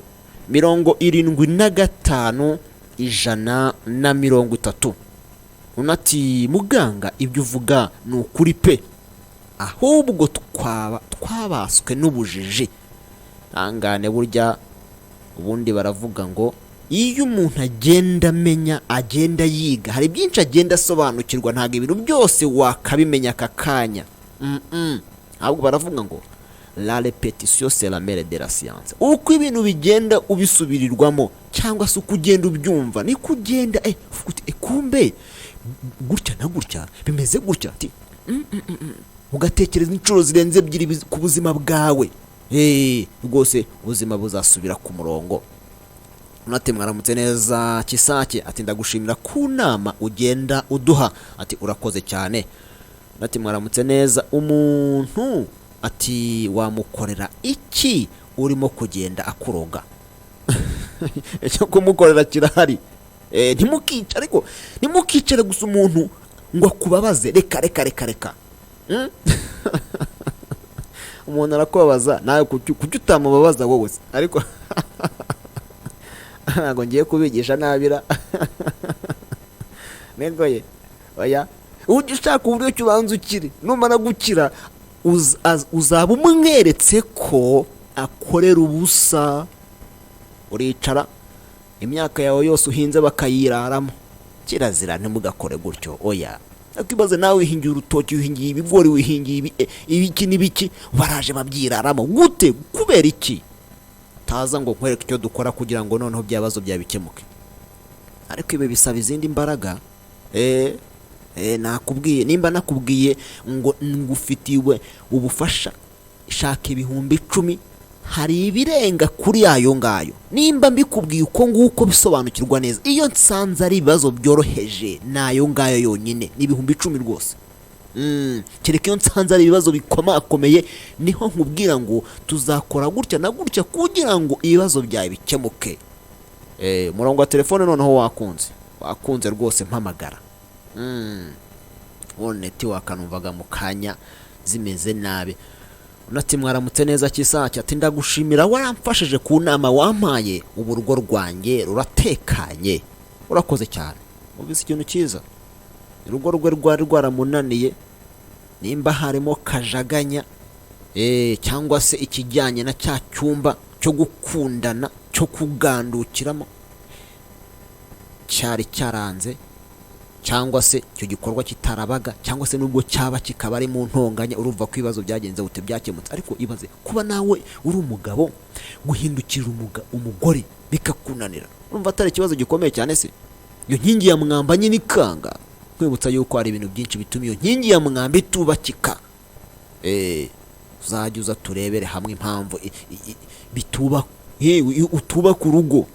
75 130. unati muganga ibyo uvuga ni ukuri pe, ahubwo twabaswe n'ubujiji. Ntangane burya ubundi baravuga ngo iyo umuntu agenda amenya, agenda yiga, hari byinshi agenda asobanukirwa, ntabwo ibintu byose wakabimenya aka kanya. Ahubwo baravuga ngo la repetition c'est la mère de la science. Uko ibintu bigenda ubisubirirwamo cyangwa se uko ugenda ubyumva niko ugenda kumbe gutya na gutya bimeze gutya ati ugatekereza inshuro zirenze ebyiri ku buzima bwawe. Rwose ubuzima buzasubira ku murongo. Unati mwaramutse neza Kisake, ati ndagushimira ku nama ugenda uduha, ati urakoze cyane. Unati mwaramutse neza umuntu, ati wamukorera iki urimo kugenda akuroga? Icyo kumukorera kirahari. Ntimukice, ariko ntimukicere gusa umuntu ngo akubabaze. Reka umuntu arakubabaza nawe kuki utamubabaza wowe? Ariko ntabwo ngiye kubigisha nabira. Nego ye oya, ujye ushaka uburyo cyubanza ukire, numara gukira uzaba umweretse ko akorera ubusa. Uricara imyaka yawe yose uhinze bakayiraramo, kirazira ntimugakore gutyo. Oya, akibaze nawe wihingiye urutoki, wihingiye ibigori, wihingiye ibiki n'ibiki, baraje babyiraramo gute? Kubera iki? Taza ngo nkwereke icyo dukora kugira ngo noneho byabazo bikemuke. Ariko ibi bisaba izindi mbaraga. Nakubwiye, nimba nakubwiye ngo ngufitiwe ubufasha, shaka ibihumbi 10, hari ibirenga kuri ayo ngayo. Nimba mbikubwiye uko nguko bisobanukirwa neza, iyo nsanze ari ibibazo byoroheje nayo ngayo yonyine ni ibihumbi 10 rwose. Kereka iyo nsanze ari ibibazo bikomakomeye, niho nkubwira ngo tuzakora gutya na gutya kugira ngo ibibazo byawe bikemuke. Murongo wa telefone noneho wakunze rwose mpamagara. Oneti wakanumvaga mu kanya zimeze nabi. Unati mwaramutse neza Kisake, ati ndagushimira waramfashije ku nama wampaye, urugo rwanjye ruratekanye. Urakoze cyane. Ubise ikintu cyiza. Urugo rwe rwari rwaramunaniye, nimba harimo kajaganya cyangwa se ikijyanye na cya cyumba cyo gukundana, cyo kugandukiramo, cyari cyaranze, cyangwa se icyo gikorwa kitarabaga, cyangwa se nubwo cyaba kikaba ari mu ntonganya, urumva ko ibibazo byagenze gute byakemutse. Ariko ibaze kuba nawe uri umugabo guhindukira umugore bikakunanira, urumva atari ikibazo gikomeye cyane se? Iyo nkingi ya mwamba nyine ikanga. Kwibutsa yuko hari ibintu byinshi bituma iyo nkingi ya mwamba itubakika. Uzajya uza turebere hamwe impamvu utubaka urugo,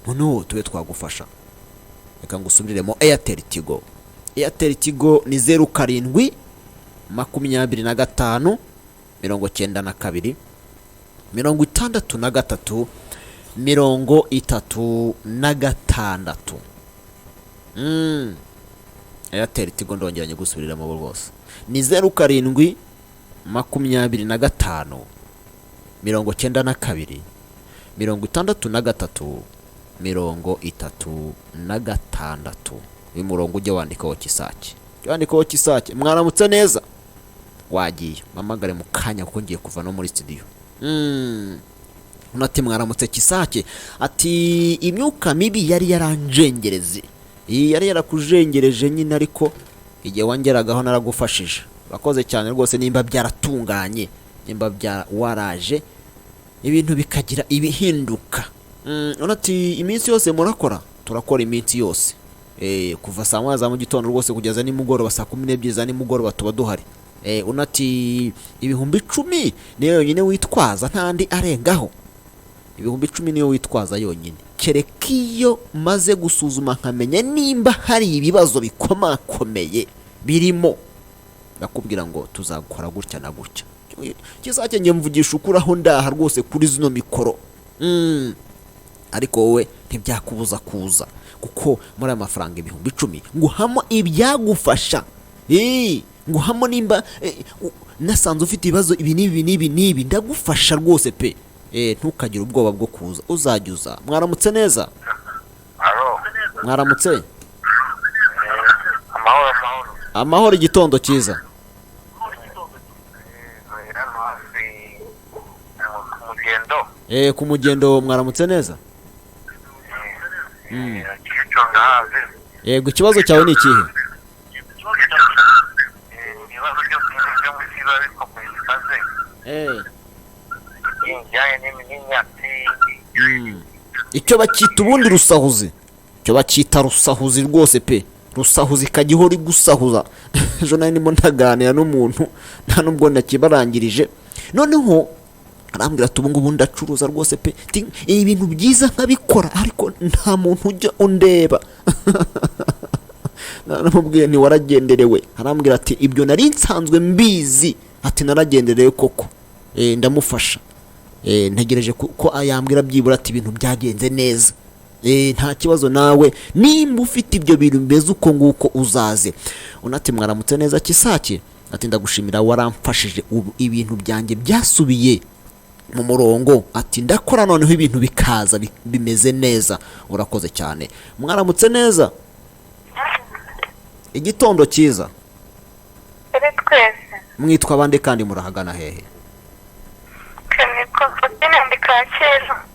noneho tube twagufasha. Reka ngusubiremo Airtel Tigo. Airtel Tigo ni 07 25 92 63 36. Airtel Tigo ndongeranye gusubiriramo rwose ni 07 25 92 63 36. Uyu murongo ujye wandikaho Kisake. Mwaramutse neza, wagiye mamagare mu kanya kuko ngiye kuva no muri studio. Unati mwaramutse Kisake, ati imyuka mibi yari yaranjengereze. Yari yarakujengereje nyine, ariko igihe wangeragaho naragufashije. Urakoze cyane rwose. Nimba byaratunganye, nimba waraje ibintu bikagira ibihinduka. Unati iminsi yose murakora? Turakora iminsi yose, kuva saa 1 za mu gitondo rwose kugeza nimugoroba saa 12 za nimugoroba tuba duhari. Unati ibihumbi 10 niyo yonyine witwaza, ntandi arengaho. Ibihumbi 10 niyo witwaza yonyine, kereka iyo maze gusuzuma nkamenya nimba hari ibibazo bikomakomeye birimo, nakubwira ngo tuzakora gutya na gutya. Kisake nge mvugisha ukuri aho ndaha rwose kuri zino mikoro. Ariko wowe ntibyakubuza kuza, kuko muri amafaranga ibihumbi 10 nguhamo ibyagufasha. nguhamo nimba nasanze ufite ibibazo ibi n'ibi ndagufasha rwose pe. Ntukagire ubwoba bwo kuza, uzajya uza. Mwaramutse neza? Mwaramutse? Amahoro, igitondo cyiza. Ku mugendo mwaramutse neza? Yego, ikibazo cyawe ni ikihe? Icyo bakita ubundi rusahuzi, icyo bakita rusahuzi rwose pe. Rusahuzi kajya ihora igusahuza. Ejo nari ndimo ndaganira n'umuntu nta nubwo nakibarangirije, noneho arambwira ati ubu ngubu ndacuruza rwose pe, ibintu byiza nkabikora ariko nta muntu ujya undeba. Naramubwiye nti waragenderewe. Arambwira ati ibyo nari nsanzwe mbizi, ati naragenderewe koko. Ndamufasha, ntegereje ko ayambwira byibura ati ibintu byagenze neza. Nta kibazo, nawe nimba ufite ibyo bintu bimeze uko nguko uzaze. Unati mwaramutse neza Kisake? Ati ndagushimira waramfashije, ubu ibintu byanjye byasubiye mu murongo. Ati ndakora noneho ibintu bikaza bimeze neza. Urakoze cyane. Mwaramutse neza? Igitondo cyiza. Mwitwa abandi kandi murahagana hehe?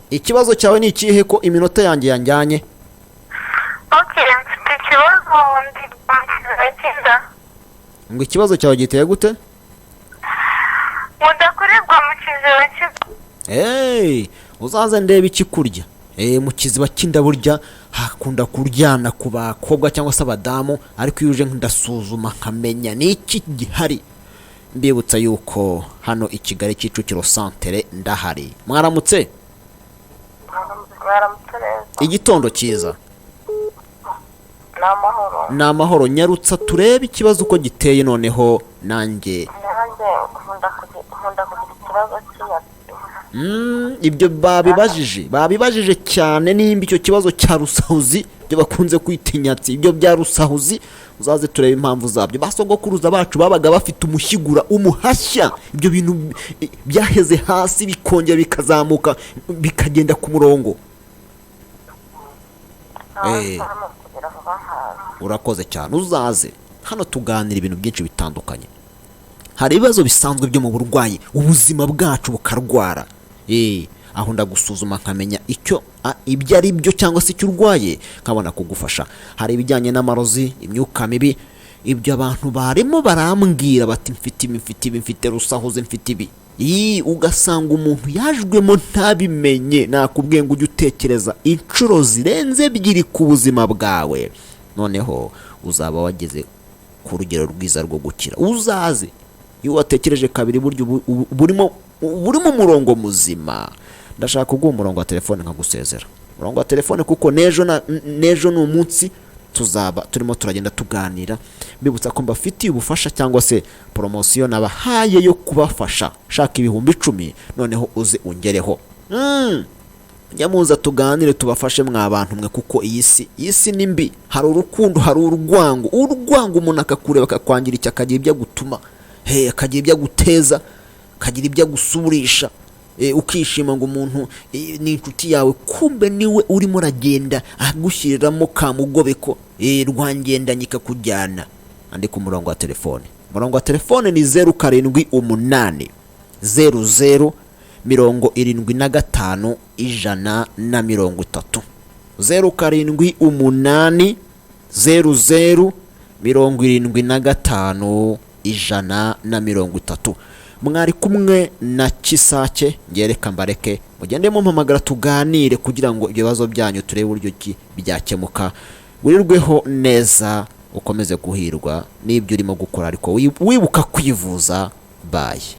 Ikibazo cyawe ni ikihe ko iminota yanjye yanjyanye? Mfite ikibazo Ngo ikibazo cyawe giteye gute? Mudakorerwa mu kiziba cy'inda. Uzaze ndebe ikikurya. Mu kiziba cy'inda burya hakunda kuryana ku bakobwa cyangwa se abadamu, ariko iyo uje ndasuzuma nkamenya n'iki gihari. Mbibutsa yuko hano i Kigali Kicukiro Centre ndahari. Mwaramutse? Igitondo cyiza. Namahoro, nyarutsa turebe ikibazo uko giteye noneho nanjye. Ibyo babibajije cyane, nimba icyo kibazo cya rusahuzi byo bakunze kwitinyatsi, ibyo bya rusahuzi uzaze turebe impamvu zabyo. Basogokuruza bacu babaga bafite umushyigura, umuhashya, ibyo bintu byaheze hasi bikongera bikazamuka bikagenda ku murongo. Urakoze cyane, uzaze hano tuganira ibintu byinshi bitandukanye. Hari ibibazo bisanzwe byo mu burwayi, ubuzima bwacu bukarwara. Aho ndagusuzuma nkamenya ibyo ari byo cyangwa se icyo urwaye, nkabona kugufasha. Hari ibijyanye n'amarozi, imyuka mibi, ibyo abantu barimo barambwira bati mfite rusahuzi, mfite ibi. Ugasanga umuntu yajwemo ntabimenye. Nakubwiye ngo ujye utekereza inshuro zirenze 2 ku buzima bwawe, noneho uzaba wageze ku rugero rwiza rwo gukira. Uzaze iyo watekereje kabiri buryo burimo umurongo muzima. Ndashaka kuguha umurongo wa telefone nkagusezera. Umurongo wa telefone kuko nejo n'umunsi tuzaba turimo turagenda tuganira. Mbibutsa ko mbafitiye ubufasha cyangwa se promotion nabahaye yo kubafasha. Shaka 10,000 noneho uze ungereho. Nyamuza tuganire tubafashe mw'abantu mwe, kuko iyi si ni mbi. Hari urukundo, hari urwango umuntu akakureba akakwangira icyo akagira ibyo gutuma, akagira ibyo guteza, akagira ibyo gusurisha. Ukishima ngo umuntu ni inshuti yawe, kumbe niwe urimo uragenda agushyiriramo kamugobeko rwangendanye ikakujyana. Andika umurongo wa telefone. Umurongo wa telefone ni 0788 00 75 130. 0788 00 75 130. Mwari kumwe na Kisake, ngereka mbareke mugende mumpamagara tuganire kugira ngo ibyo bibazo byanyu turebe uburyo ki byakemuka. Wirirweho neza, ukomeze guhirwa n'ibyo urimo gukora, ariko wibuka kwivuza. Bye.